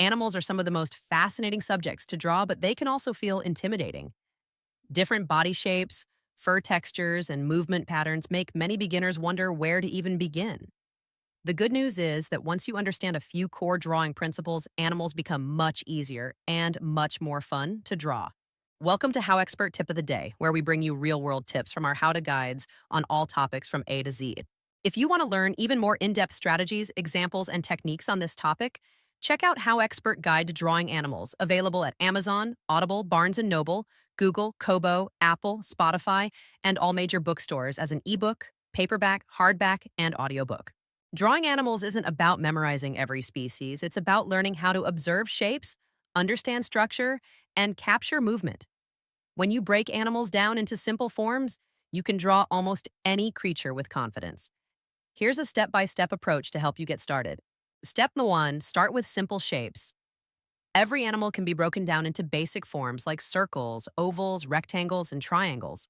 Animals are some of the most fascinating subjects to draw, but they can also feel intimidating. Different body shapes, fur textures, and movement patterns make many beginners wonder where to even begin. The good news is that once you understand a few core drawing principles, animals become much easier and much more fun to draw. Welcome to HowExpert Tip of the Day, where we bring you real-world tips from our how-to guides on all topics from A to Z. If you want to learn even more in-depth strategies, examples, and techniques on this topic, check out HowExpert Guide to Drawing Animals, available at Amazon, Audible, Barnes& Noble, Google, Kobo, Apple, Spotify, and all major bookstores as an ebook, paperback, hardback, and audiobook. Drawing animals isn't about memorizing every species. It's about learning how to observe shapes, understand structure, and capture movement. When you break animals down into simple forms, you can draw almost any creature with confidence. Here's a step-by-step approach to help you get started. Step 1, start with simple shapes. Every animal can be broken down into basic forms like circles, ovals, rectangles, and triangles.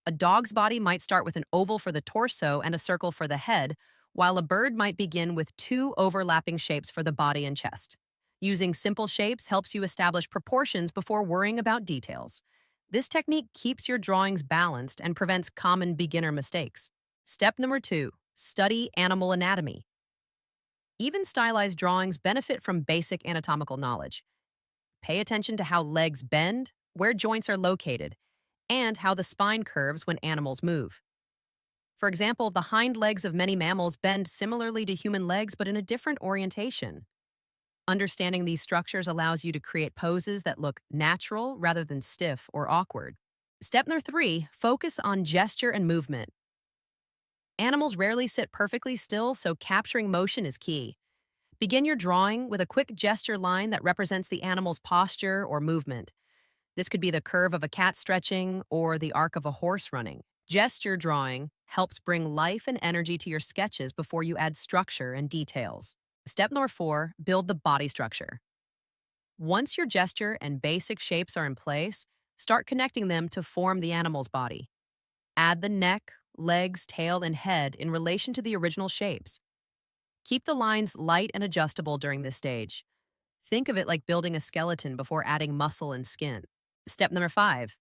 A dog's body might start with an oval for the torso and a circle for the head, while a bird might begin with two overlapping shapes for the body and chest. Using simple shapes helps you establish proportions before worrying about details. This technique keeps your drawings balanced and prevents common beginner mistakes. Step number 2, study animal anatomy. Even stylized drawings benefit from basic anatomical knowledge. Pay attention to how legs bend, where joints are located, and how the spine curves when animals move. For example, the hind legs of many mammals bend similarly to human legs but in a different orientation. Understanding these structures allows you to create poses that look natural rather than stiff or awkward. Step number 3, focus on gesture and movement. Animals rarely sit perfectly still, so capturing motion is key. Begin your drawing with a quick gesture line that represents the animal's posture or movement. This could be the curve of a cat stretching or the arc of a horse running. Gesture drawing helps bring life and energy to your sketches before you add structure and details. Step number 4, build the body structure. Once your gesture and basic shapes are in place, start connecting them to form the animal's body. Add the neck, legs, tail, and head in relation to the original shapes. Keep the lines light and adjustable during this stage. Think of it like building a skeleton before adding muscle and skin. Step number 5,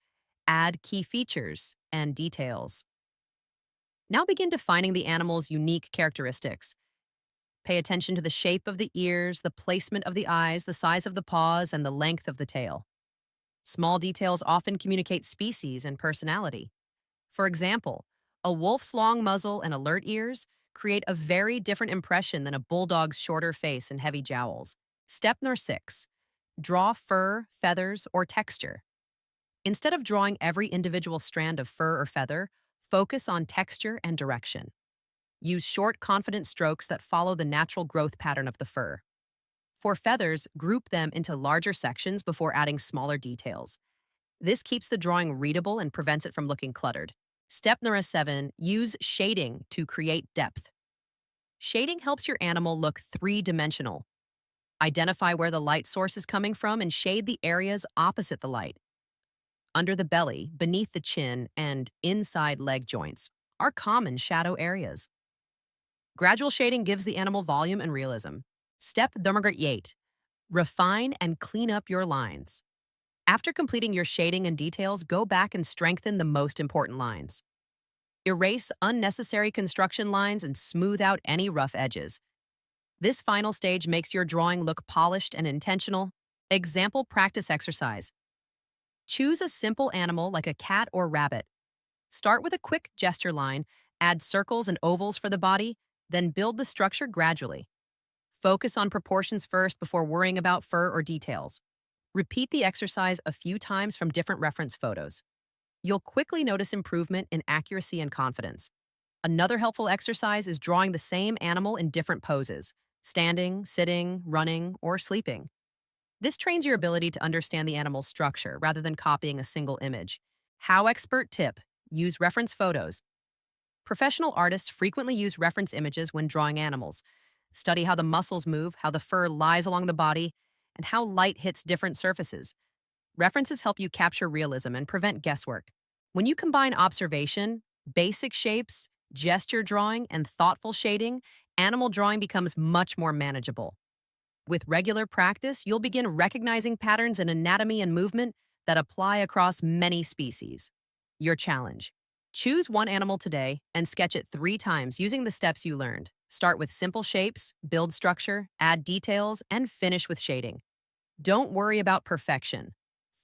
add key features and details. Now begin defining the animal's unique characteristics. Pay attention to the shape of the ears, the placement of the eyes, the size of the paws, and the length of the tail. Small details often communicate species and personality. For example, a wolf's long muzzle and alert ears create a very different impression than a bulldog's shorter face and heavy jowls. Step number 6, draw fur, feathers, or texture. Instead of drawing every individual strand of fur or feather, focus on texture and direction. Use short, confident strokes that follow the natural growth pattern of the fur. For feathers, group them into larger sections before adding smaller details. This keeps the drawing readable and prevents it from looking cluttered. Step number 7, use shading to create depth. Shading helps your animal look three-dimensional. Identify where the light source is coming from and shade the areas opposite the light. Under the belly, beneath the chin, and inside leg joints are common shadow areas. Gradual shading gives the animal volume and realism. Step number 8, refine and clean up your lines. After completing your shading and details, go back and strengthen the most important lines. Erase unnecessary construction lines and smooth out any rough edges. This final stage makes your drawing look polished and intentional. Example practice exercise. Choose a simple animal like a cat or rabbit. Start with a quick gesture line, add circles and ovals for the body, then build the structure gradually. Focus on proportions first before worrying about fur or details. Repeat the exercise a few times from different reference photos. You'll quickly notice improvement in accuracy and confidence. Another helpful exercise is drawing the same animal in different poses: standing, sitting, running, or sleeping. This trains your ability to understand the animal's structure rather than copying a single image. HowExpert Tip: use reference photos. Professional artists frequently use reference images when drawing animals. Study how the muscles move, how the fur lies along the body, and how light hits different surfaces. References help you capture realism and prevent guesswork. When you combine observation, basic shapes, gesture drawing, and thoughtful shading, animal drawing becomes much more manageable. With regular practice, you'll begin recognizing patterns in anatomy and movement that apply across many species. Your challenge: choose one animal today and sketch it 3 times using the steps you learned. Start with simple shapes, build structure, add details, and finish with shading. Don't worry about perfection.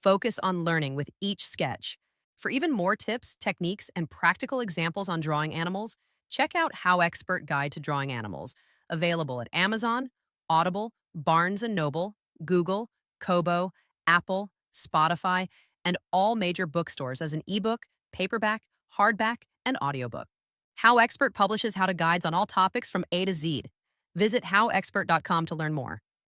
Focus on learning with each sketch. For even more tips, techniques, and practical examples on drawing animals, check out HowExpert Guide to Drawing Animals, available at Amazon, Audible, Barnes& Noble, Google, Kobo, Apple, Spotify, and all major bookstores as an ebook, paperback, hardback, and audiobook. HowExpert publishes how-to guides on all topics from A to Z. Visit howexpert.com to learn more.